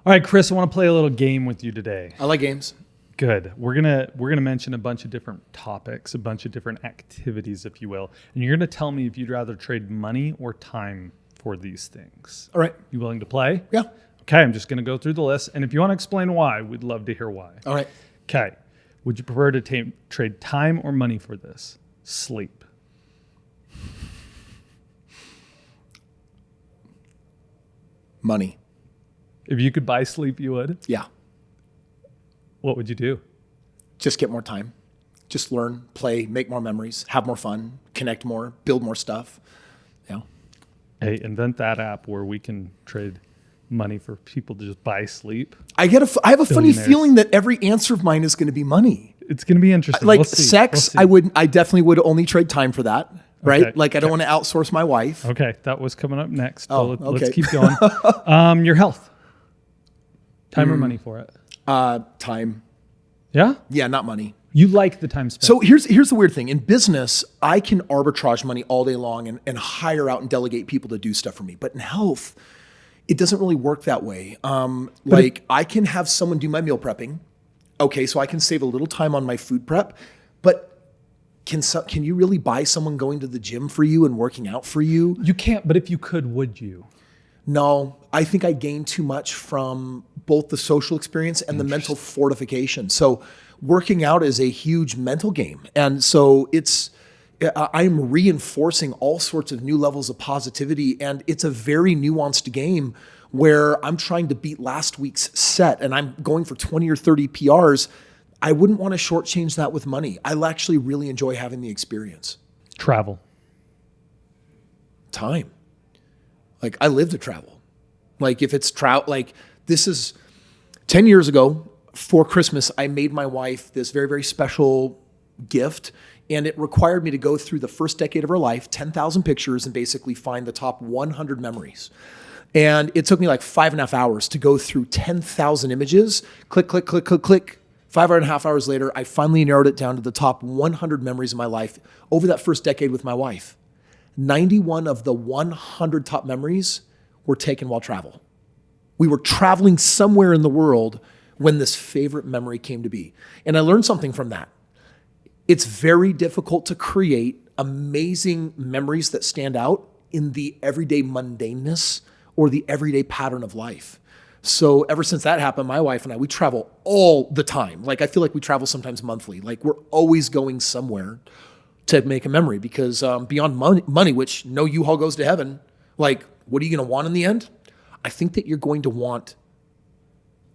All right, Kris, I want to play a little game with you today. I like games. Good. We're gonna mention a bunch of different topics, a bunch of different activities, if you will, and you're gonna tell me if you'd rather trade money or time for these things. All right. You willing to play? Yeah. Okay, I'm just gonna go through the list, and if you want to explain why, we'd love to hear why. All right. Okay. Would you prefer to trade time or money for this? Sleep. Money. If you could buy sleep, you would? Yeah. What would you do? Just get more time. Just learn, play, make more memories, have more fun, connect more, build more stuff. Yeah. Hey, invent that app where we can trade money for people to just buy sleep. I have a funny feeling that every answer of mine is going to be money. It's going to be interesting. Like sex, I definitely would only trade time for that. Right? Okay. Like I don't want to outsource my wife. Okay, that was coming up next. Oh, Let's okay. keep going. Your health. Time or money for it? Time. Yeah? Yeah, not money. You like the time spent. So here's the weird thing. In business, I can arbitrage money all day long and hire out and delegate people to do stuff for me. But in health, it doesn't really work that way. I can have someone do my meal prepping. Okay, so I can save a little time on my food prep. But can you really buy someone going to the gym for you and working out for you? You can't, but if you could, would you? No, I think I gain too much from both the social experience and the mental fortification. So working out is a huge mental game. And so I'm reinforcing all sorts of new levels of positivity. And it's a very nuanced game where I'm trying to beat last week's set and I'm going for 20 or 30 PRs. I wouldn't want to shortchange that with money. I actually really enjoy having the experience. Travel. Time. Like I live to travel. Like if it's this is 10 years ago for Christmas, I made my wife this very, very special gift. And it required me to go through the first decade of her life, 10,000 pictures, and basically find the top 100 memories. And it took me like 5.5 hours to go through 10,000 images, click, click, click, click, click. 5.5 hours later, I finally narrowed it down to the top 100 memories of my life over that first decade with my wife. 91 of the 100 top memories were taken while travel. We were traveling somewhere in the world when this favorite memory came to be. And I learned something from that. It's very difficult to create amazing memories that stand out in the everyday mundaneness or the everyday pattern of life. So ever since that happened, my wife and I, we travel all the time. Like I feel like we travel sometimes monthly. Like we're always going somewhere to make a memory because beyond money, which no U-Haul goes to heaven, like what are you going to want in the end? I think that you're going to want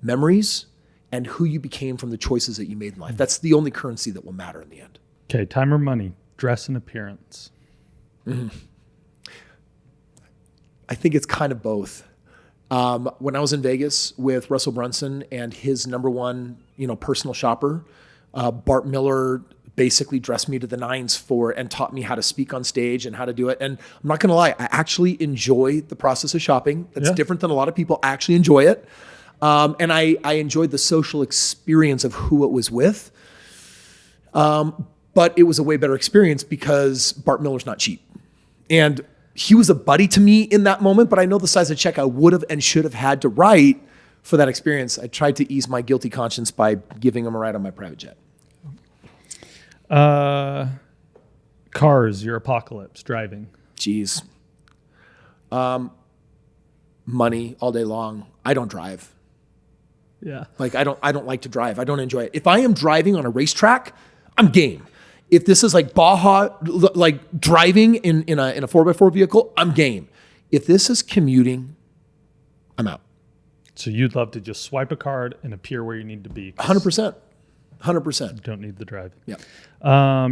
memories and who you became from the choices that you made in life. That's the only currency that will matter in the end. Okay, time or money, dress and appearance. Mm-hmm. I think it's kind of both. When I was in Vegas with Russell Brunson and his number one, personal shopper, Bart Miller basically dressed me to the nines and taught me how to speak on stage and how to do it. And I'm not going to lie, I actually enjoy the process of shopping. That's different than a lot of people actually enjoy it. And I enjoyed the social experience of who it was with. But it was a way better experience because Bart Miller's not cheap. And he was a buddy to me in that moment, but I know the size of check I would have and should have had to write for that experience. I tried to ease my guilty conscience by giving him a ride on my private jet. Cars, your apocalypse, driving. Jeez. Money all day long. I don't drive. Yeah. Like I don't like to drive. I don't enjoy it. If I am driving on a racetrack, I'm game. If this is like Baja, like driving in a 4x4 vehicle, I'm game. If this is commuting, I'm out. So you'd love to just swipe a card and appear where you need to be. 100%. 100%. You don't need the drive. Yeah.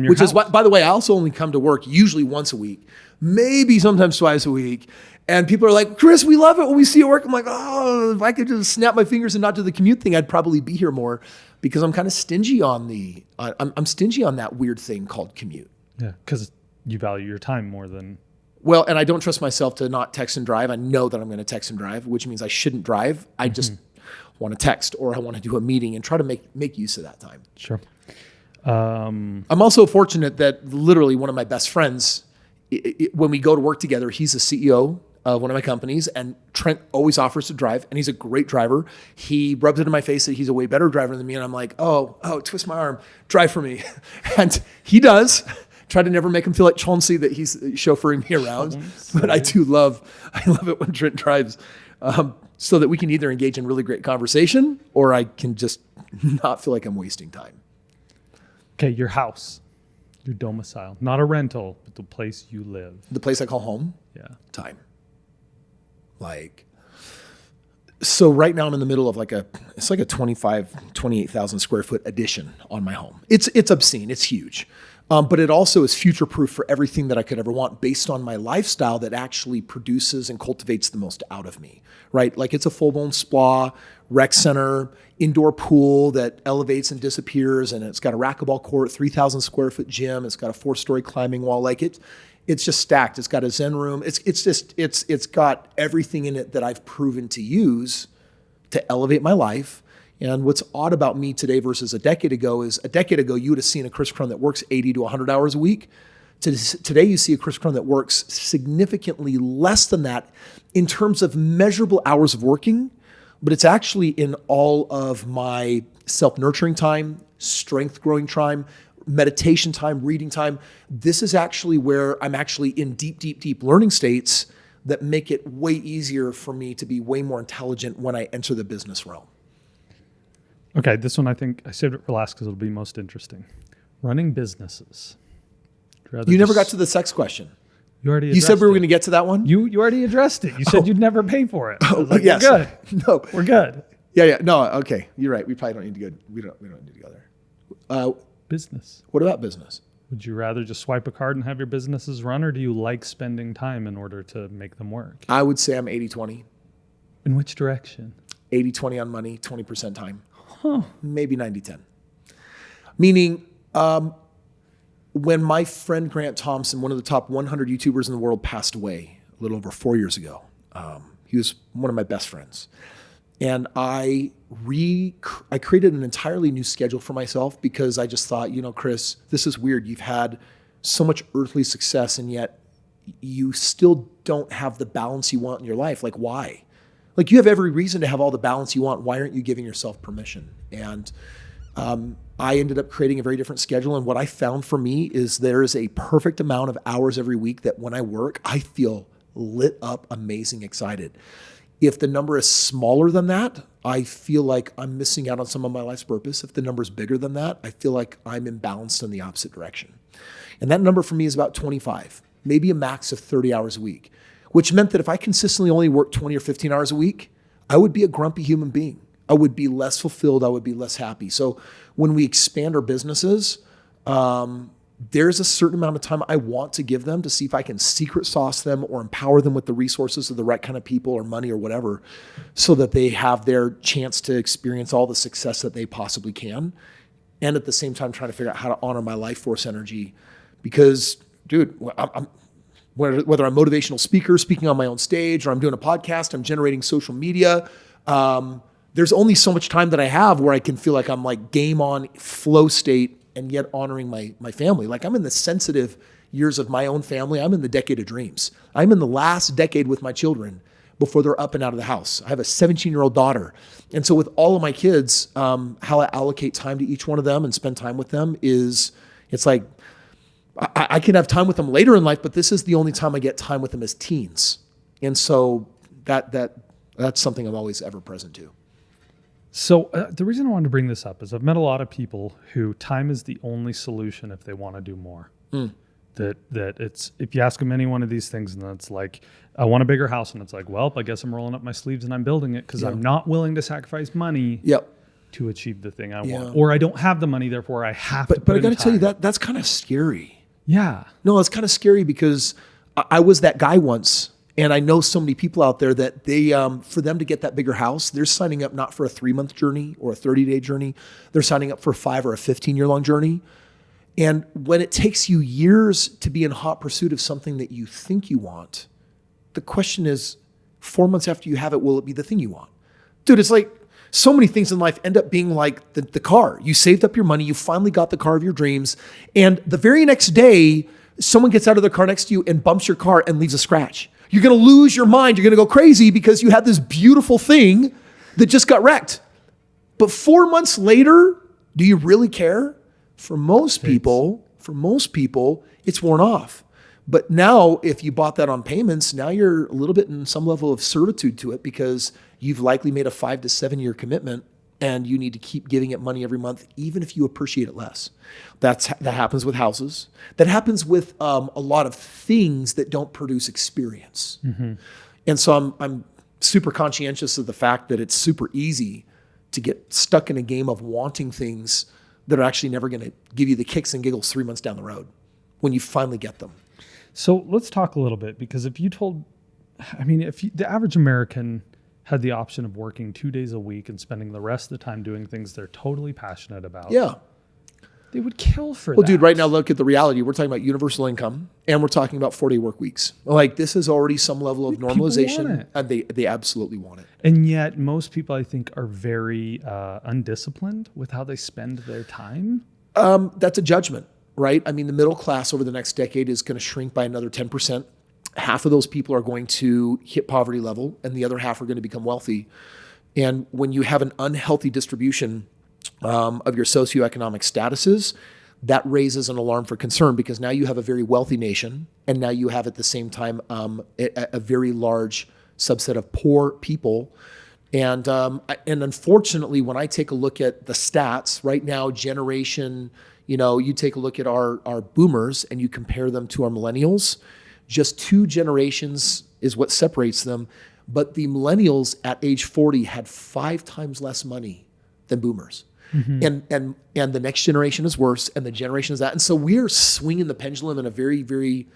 Which is, by the way, I also only come to work usually once a week, maybe sometimes twice a week. And people are like, Kris, we love it when we see you work. I'm like, oh, if I could just snap my fingers and not do the commute thing, I'd probably be here more because I'm kind of stingy on I'm stingy on that weird thing called commute. Yeah, because you value your time more than... Well, and I don't trust myself to not text and drive. I know that I'm going to text and drive, which means I shouldn't drive. I just want to text or I want to do a meeting and try to make use of that time. Sure. I'm also fortunate that literally one of my best friends, when we go to work together, he's a CEO of one of my companies, and Trent always offers to drive, and he's a great driver. He rubs it in my face that he's a way better driver than me, and I'm like, oh, twist my arm, drive for me. And he does. Try to never make him feel like Chauncey that he's chauffeuring me around. But I love it when Trent drives, so that we can either engage in really great conversation or I can just not feel like I'm wasting time. Okay, your house, your domicile, not a rental, but the place you live. The place I call home? Yeah. Time. So right now I'm in the middle of it's like a 28,000 square foot addition on my home. It's obscene. It's huge. But it also is future-proof for everything that I could ever want based on my lifestyle that actually produces and cultivates the most out of me, right? Like it's a full-blown spa, rec center, indoor pool that elevates and disappears, and it's got a racquetball court, 3,000 square foot gym. It's got a 4-story climbing wall. It's just stacked. It's got a Zen room. It's got everything in it that I've proven to use to elevate my life. And what's odd about me today versus a decade ago is a decade ago, you would have seen a Kris Krohn that works 80 to 100 hours a week. Today, you see a Kris Krohn that works significantly less than that in terms of measurable hours of working, but it's actually in all of my self-nurturing time, strength growing time, meditation time, reading time. This is actually where I'm actually in deep learning states that make it way easier for me to be way more intelligent when I enter the business realm. Okay, this one I think I saved it for last because it'll be most interesting. Running businesses. You never got to the sex question. You said we were going to get to that one? You already addressed it. You said you'd never pay for it. I was like, yes. We're good. No. We're good. Yeah. No, okay. You're right. We probably don't need to go. We don't need to go there. Business. What about business? Would you rather just swipe a card and have your businesses run, or do you like spending time in order to make them work? I would say I'm 80-20. In which direction? 80-20 on money, 20% time. Huh. Maybe 90-10. Meaning, when my friend Grant Thompson, one of the top 100 YouTubers in the world, passed away a little over 4 years ago, he was one of my best friends. And I created an entirely new schedule for myself because I just thought, Kris, this is weird. You've had so much earthly success, and yet you still don't have the balance you want in your life. Like, why? Like, you have every reason to have all the balance you want. Why aren't you giving yourself permission? And I ended up creating a very different schedule. And what I found for me is there is a perfect amount of hours every week that when I work, I feel lit up, amazing, excited. If the number is smaller than that, I feel like I'm missing out on some of my life's purpose. If the number is bigger than that, I feel like I'm imbalanced in the opposite direction. And that number for me is about 25, maybe a max of 30 hours a week, which meant that if I consistently only worked 20 or 15 hours a week, I would be a grumpy human being. I would be less fulfilled. I would be less happy. So when we expand our businesses, there's a certain amount of time I want to give them to see if I can secret sauce them or empower them with the resources of the right kind of people or money or whatever, so that they have their chance to experience all the success that they possibly can. And at the same time, trying to figure out how to honor my life force energy. Because, dude, whether I'm a motivational speaker, speaking on my own stage, or I'm doing a podcast, I'm generating social media, there's only so much time that I have where I can feel like I'm like game on, flow state, and yet honoring my family. Like, I'm in the sensitive years of my own family. I'm in the decade of dreams. I'm in the last decade with my children before they're up and out of the house. I have a 17-year-old daughter. And so with all of my kids, how I allocate time to each one of them and spend time with them it's like, I can have time with them later in life, but this is the only time I get time with them as teens. And so that's something I'm always ever present to. So the reason I wanted to bring this up is I've met a lot of people who time is the only solution if they want to do more. That it's, if you ask them any one of these things, and it's like, I want a bigger house, and it's like, well, I guess I'm rolling up my sleeves and I'm building it because I'm not willing to sacrifice money to achieve the thing I want, or I don't have the money, therefore I have to. But I got to tell you that's kind of scary. Yeah. No, it's kind of scary because I was that guy once. And I know so many people out there that they, for them to get that bigger house, they're signing up not for a 3-month journey or a 30-day journey. They're signing up for a 5 or a 15-year-long journey. And when it takes you years to be in hot pursuit of something that you think you want, the question is, 4 months after you have it, will it be the thing you want? Dude, it's like so many things in life end up being like the car. You saved up your money. You finally got the car of your dreams. And the very next day, someone gets out of the car next to you and bumps your car and leaves a scratch. You're going to lose your mind. You're going to go crazy because you had this beautiful thing that just got wrecked. But 4 months later, do you really care? For most people, it's worn off. But now, if you bought that on payments, now you're a little bit in some level of servitude to it because you've likely made a 5 to 7 year commitment and you need to keep giving it money every month, even if you appreciate it less. That happens with houses. That happens with a lot of things that don't produce experience. Mm-hmm. And so I'm super conscientious of the fact that it's super easy to get stuck in a game of wanting things that are actually never going to give you the kicks and giggles 3 months down the road when you finally get them. So let's talk a little bit, because if the average American had the option of working 2 days a week and spending the rest of the time doing things they're totally passionate about, they would kill for that. Well, dude, right now, look at the reality. We're talking about universal income and we're talking about 4-day work weeks. Like, this is already some level of normalization, and they absolutely want it. And yet most people, I think, are very undisciplined with how they spend their time. That's a judgment, right? I mean, the middle class over the next decade is going to shrink by another 10%. Half of those people are going to hit poverty level and the other half are going to become wealthy. And when you have an unhealthy distribution of your socioeconomic statuses, that raises an alarm for concern, because now you have a very wealthy nation and now you have at the same time a very large subset of poor people. And unfortunately, when I take a look at the stats right now, you take a look at our boomers and you compare them to our millennials. Just 2 generations is what separates them. But the millennials at age 40 had 5 times less money than boomers. Mm-hmm. And the next generation is worse, and the generation is that. And so we're swinging the pendulum in a very, very,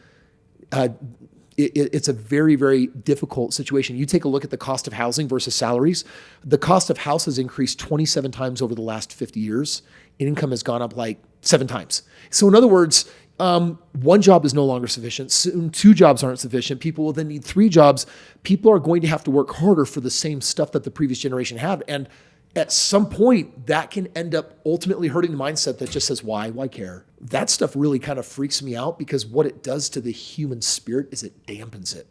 it's a very, very difficult situation. You take a look at the cost of housing versus salaries. The cost of house has increased 27 times over the last 50 years. Income has gone up like 7 times. So in other words, 1 job is no longer sufficient. Soon 2 jobs aren't sufficient. People will then need 3 jobs. People are going to have to work harder for the same stuff that the previous generation had. And at some point, that can end up ultimately hurting the mindset that just says, why care? That stuff really kind of freaks me out, because what it does to the human spirit is it dampens it.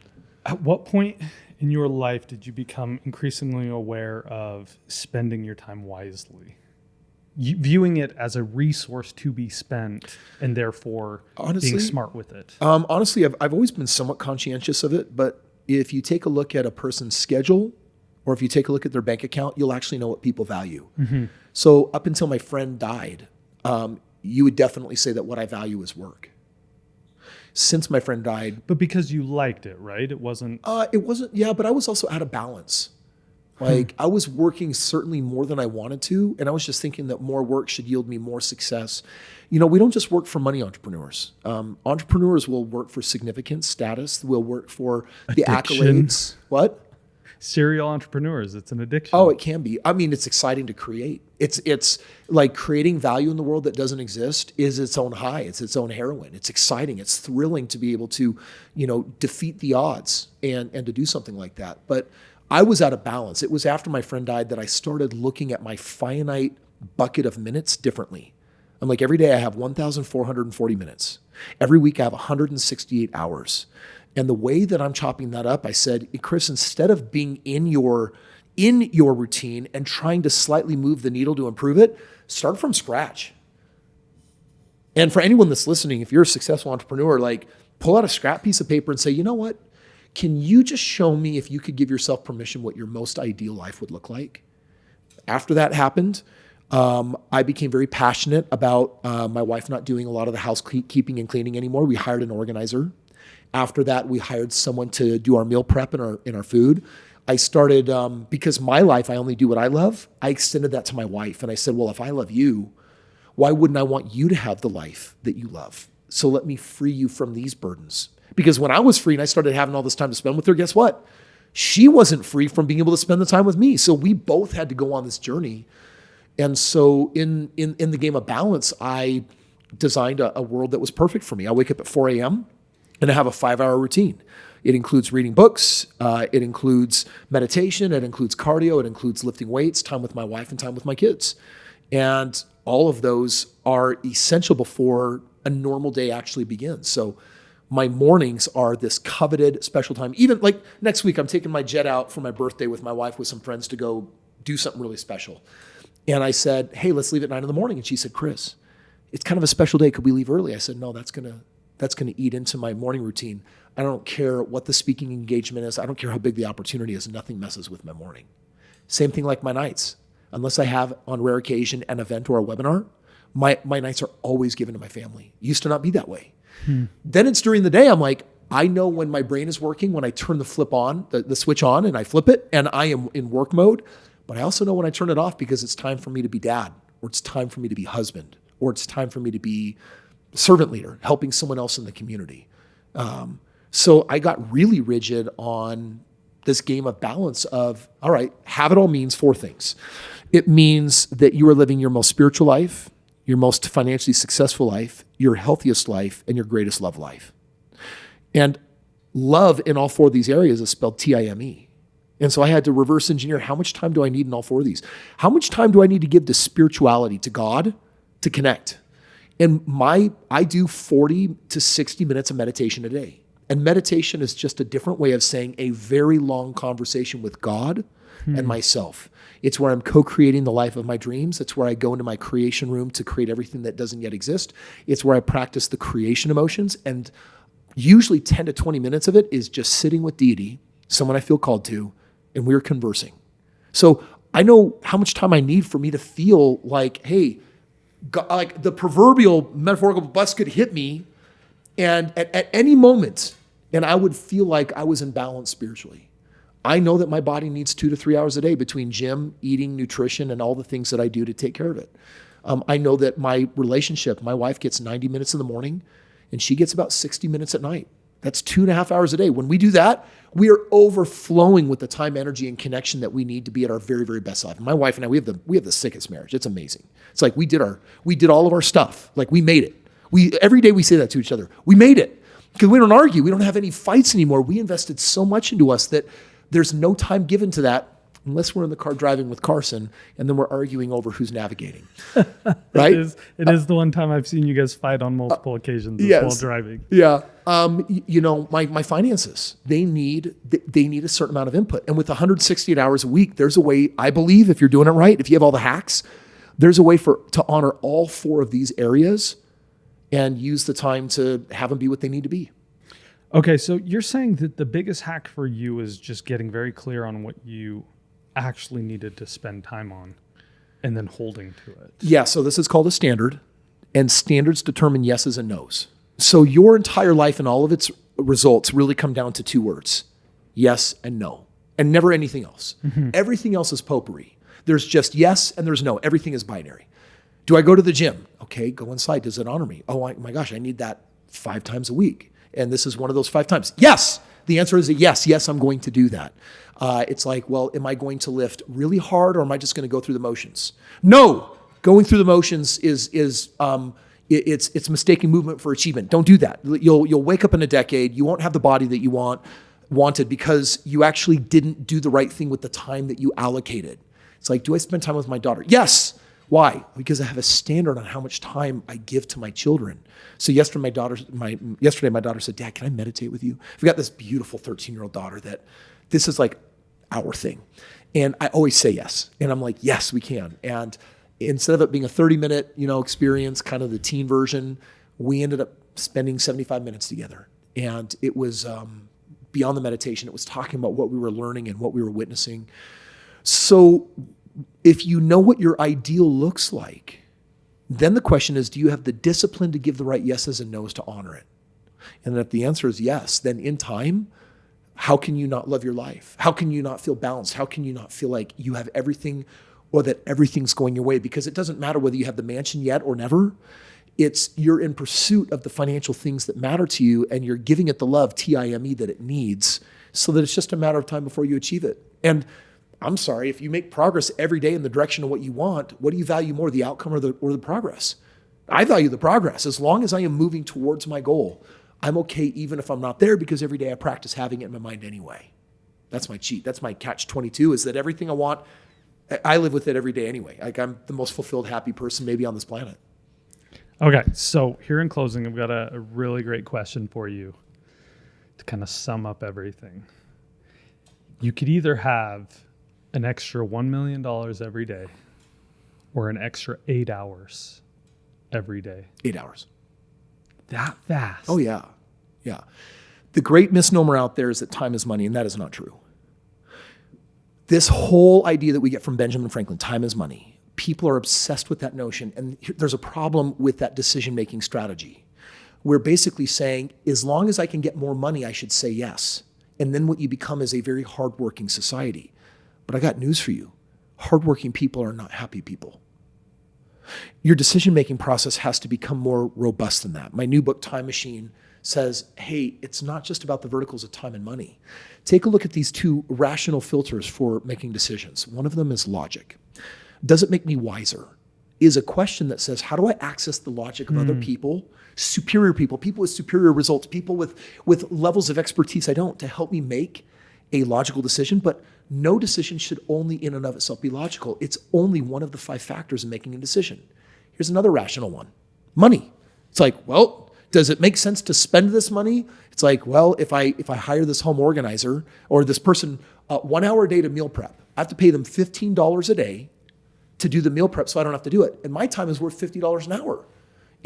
At what point in your life did you become increasingly aware of spending your time wisely? Viewing it as a resource to be spent and therefore being smart with it? Honestly, I've always been somewhat conscientious of it, but if you take a look at a person's schedule or if you take a look at their bank account, you'll actually know what people value. Mm-hmm. So up until my friend died, you would definitely say that what I value is work. Since my friend died. But because you liked it, right? It wasn't, but I was also out of balance. Like, I was working certainly more than I wanted to, and I was just thinking that more work should yield me more success. We don't just work for money, entrepreneurs. Entrepreneurs will work for significance, status, will work for the accolades. What? Serial entrepreneurs, it's an addiction. Oh, it can be. I mean, it's exciting to create. It's like creating value in the world that doesn't exist is its own high. It's its own heroin. It's exciting. It's thrilling to be able to, defeat the odds and to do something like that. But I was out of balance. It was after my friend died that I started looking at my finite bucket of minutes differently. I'm like, every day I have 1,440 minutes. Every week I have 168 hours. And the way that I'm chopping that up, I said, Kris, instead of being in your routine and trying to slightly move the needle to improve it, start from scratch. And for anyone that's listening, if you're a successful entrepreneur, like, pull out a scrap piece of paper and say, you know what? Can you just show me, if you could give yourself permission, what your most ideal life would look like? After that happened, I became very passionate about my wife not doing a lot of the housekeeping and cleaning anymore. We hired an organizer. After that, we hired someone to do our meal prep and our food. I started, because my life, I only do what I love, I extended that to my wife. And I said, well, if I love you, why wouldn't I want you to have the life that you love? So let me free you from these burdens. Because when I was free and I started having all this time to spend with her, guess what? She wasn't free from being able to spend the time with me. So we both had to go on this journey. And so in the game of balance, I designed a world that was perfect for me. I wake up at 4 a.m. and I have a 5-hour routine. It includes reading books. It includes meditation. It includes cardio. It includes lifting weights, time with my wife, and time with my kids. And all of those are essential before a normal day actually begins. So my mornings are this coveted special time. Even like next week, I'm taking my jet out for my birthday with my wife with some friends to go do something really special. And I said, hey, let's leave at 9 a.m. And she said, Kris, it's kind of a special day. Could we leave early? I said, no, that's gonna eat into my morning routine. I don't care what the speaking engagement is. I don't care how big the opportunity is. Nothing messes with my morning. Same thing like my nights. Unless I have on rare occasion an event or a webinar, my nights are always given to my family. Used to not be that way. Then it's during the day. I'm like, I know when my brain is working, when I turn the switch on and I flip it and I am in work mode, but I also know when I turn it off because it's time for me to be dad, or it's time for me to be husband, or it's time for me to be servant leader, helping someone else in the community. So I got really rigid on this game of balance of, all right, have it all means 4 things. It means that you are living your most spiritual life, your most financially successful life, your healthiest life, and your greatest love life. And love in all 4 of these areas is spelled Time. And so I had to reverse engineer, how much time do I need in all 4 of these? How much time do I need to give to spirituality, to God, to connect? And I do 40 to 60 minutes of meditation a day. And meditation is just a different way of saying a very long conversation with God and myself. It's where I'm co-creating the life of my dreams. It's where I go into my creation room to create everything that doesn't yet exist. It's where I practice the creation emotions. And usually 10 to 20 minutes of it is just sitting with deity, someone I feel called to, and we're conversing. So I know how much time I need for me to feel like, hey, God, like the proverbial metaphorical bus could hit me and at any moment, and I would feel like I was in balance spiritually. I know that my body needs 2 to 3 hours a day between gym, eating, nutrition, and all the things that I do to take care of it. I know that my relationship, my wife gets 90 minutes in the morning and she gets about 60 minutes at night. That's 2.5 hours a day. When we do that, we are overflowing with the time, energy, and connection that we need to be at our very, very best life. My wife and I, we have the sickest marriage. It's amazing. It's like we did all of our stuff. Like we made it. Every day we say that to each other. We made it. Because we don't argue. We don't have any fights anymore. We invested so much into us that there's no time given to that unless we're in the car driving with Carson and then we're arguing over who's navigating. Right? It is the one time I've seen you guys fight on multiple occasions while driving. Yeah. My finances, they need a certain amount of input. And with 168 hours a week, there's a way, I believe, if you're doing it right, if you have all the hacks, there's a way to honor all 4 of these areas and use the time to have them be what they need to be. Okay, so you're saying that the biggest hack for you is just getting very clear on what you actually needed to spend time on and then holding to it. Yeah, so this is called a standard, and standards determine yeses and nos. So your entire life and all of its results really come down to 2 words, yes and no, and never anything else. Mm-hmm. Everything else is potpourri. There's just yes and there's no. Everything is binary. Do I go to the gym? Okay, go inside. Does it honor me? Oh my gosh, I need that 5 times a week. And this is one of those 5 times. Yes. The answer is a yes. Yes, I'm going to do that. It's like, well, am I going to lift really hard or am I just going to go through the motions? No. Going through the motions it's mistaking movement for achievement. Don't do that. You'll wake up in a decade. You won't have the body that you wanted because you actually didn't do the right thing with the time that you allocated. It's like, do I spend time with my daughter? Yes. Why? Because I have a standard on how much time I give to my children. So yesterday, my daughter said, Dad, can I meditate with you? We've got this beautiful 13-year-old daughter that this is like our thing. And I always say yes. And I'm like, yes, we can. And instead of it being a 30-minute, experience, kind of the teen version, we ended up spending 75 minutes together. And it was beyond the meditation. It was talking about what we were learning and what we were witnessing. So if you know what your ideal looks like, then the question is, do you have the discipline to give the right yeses and nos to honor it? And if the answer is yes, then in time, how can you not love your life? How can you not feel balanced? How can you not feel like you have everything or that everything's going your way? Because it doesn't matter whether you have the mansion yet or never. It's you're in pursuit of the financial things that matter to you and you're giving it the love, Time, that it needs so that it's just a matter of time before you achieve it. And I'm sorry, if you make progress every day in the direction of what you want, what do you value more, the outcome or the progress? I value the progress. As long as I am moving towards my goal, I'm okay even if I'm not there because every day I practice having it in my mind anyway. That's my cheat. That's my catch-22 is that everything I want, I live with it every day anyway. Like I'm the most fulfilled, happy person maybe on this planet. Okay, so here in closing, I've got a really great question for you to kind of sum up everything. You could either have an extra $1 million every day or an extra 8 hours every day. 8 hours. That fast? Oh, yeah. Yeah. The great misnomer out there is that time is money, and that is not true. This whole idea that we get from Benjamin Franklin, time is money, people are obsessed with that notion. And there's a problem with that decision-making strategy. We're basically saying, as long as I can get more money, I should say yes. And then what you become is a very hardworking society. But I got news for you. Hardworking people are not happy people. Your decision-making process has to become more robust than that. My new book, Time Machine, says, hey, it's not just about the verticals of time and money. Take a look at these two rational filters for making decisions. One of them is logic. Does it make me wiser? Is a question that says, how do I access the logic of other people, superior people with superior results, people with levels of expertise I don't, to help me make a logical decision? But no decision should only in and of itself be logical. It's only one of the 5 factors in making a decision. Here's another rational one. Money. It's like, well, does it make sense to spend this money? It's like, well, if I hire this home organizer or this person 1 hour a day to meal prep, I have to pay them $15 a day to do the meal prep so I don't have to do it. And my time is worth $50 an hour.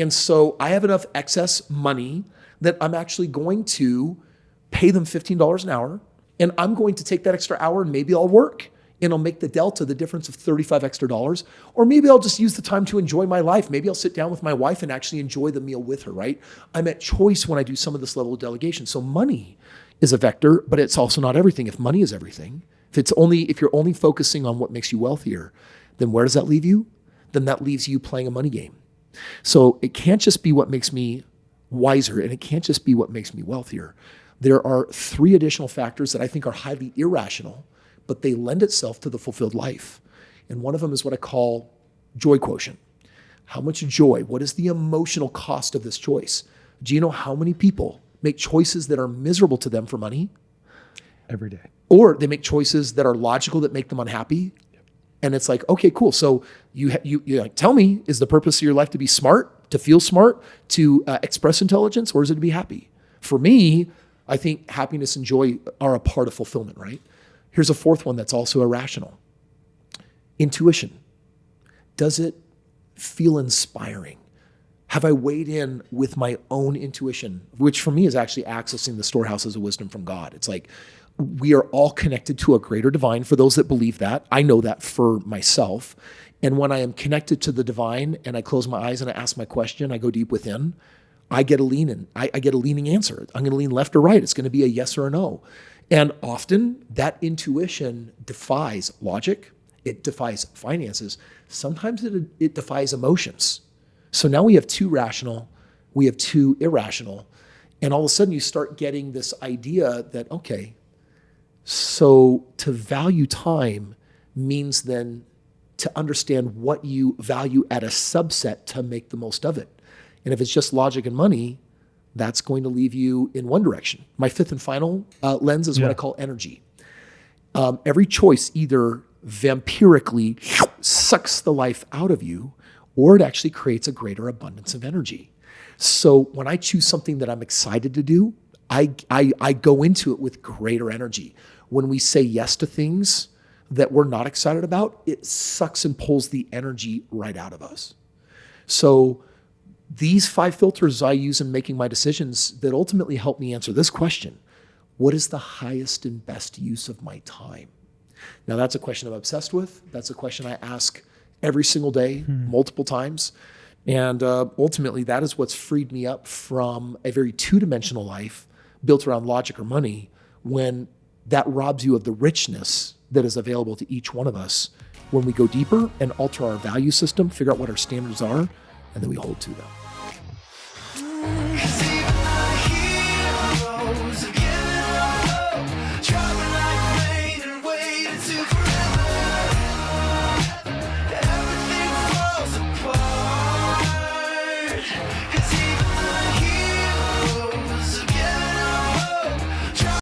And so I have enough excess money that I'm actually going to pay them $15 an hour. And I'm going to take that extra hour and maybe I'll work and I'll make the delta, the difference of $35 extra. Or maybe I'll just use the time to enjoy my life. Maybe I'll sit down with my wife and actually enjoy the meal with her, right? I'm at choice when I do some of this level of delegation. So money is a vector, but it's also not everything. If money is everything, if you're only focusing on what makes you wealthier, then where does that leave you? Then that leaves you playing a money game. So it can't just be what makes me wiser, and it can't just be what makes me wealthier. There are 3 additional factors that I think are highly irrational, but they lend itself to the fulfilled life. And one of them is what I call joy quotient. How much joy? What is the emotional cost of this choice? Do you know how many people make choices that are miserable to them for money? Every day. Or they make choices that are logical that make them unhappy? And it's like, okay, cool. So you like, tell me, is the purpose of your life to be smart, to feel smart, to express intelligence, or is it to be happy? For me, I think happiness and joy are a part of fulfillment, right? Here's a 4th one that's also irrational. Intuition. Does it feel inspiring? Have I weighed in with my own intuition, which for me is actually accessing the storehouses of wisdom from God? It's like, we are all connected to a greater divine. For those that believe that, I know that for myself. And when I am connected to the divine and I close my eyes and I ask my question, I go deep within, I get a leaning answer. I'm going to lean left or right. It's going to be a yes or a no. And often that intuition defies logic. It defies finances. Sometimes it defies emotions. So now we have 2 rational, we have 2 irrational. And all of a sudden you start getting this idea that, okay, so to value time means then to understand what you value at a subset to make the most of it. And if it's just logic and money, that's going to leave you in one direction. My 5th and final lens is what I call energy. Every choice either vampirically sucks the life out of you, or it actually creates a greater abundance of energy. So when I choose something that I'm excited to do, I go into it with greater energy. When we say yes to things that we're not excited about, it sucks and pulls the energy right out of us. So these 5 filters I use in making my decisions that ultimately help me answer this question: what is the highest and best use of my time? Now, that's a question I'm obsessed with. That's a question I ask every single day, multiple times. And ultimately, that is what's freed me up from a very 2-dimensional life built around logic or money, when that robs you of the richness that is available to each one of us when we go deeper and alter our value system, figure out what our standards are, and then we hold to them.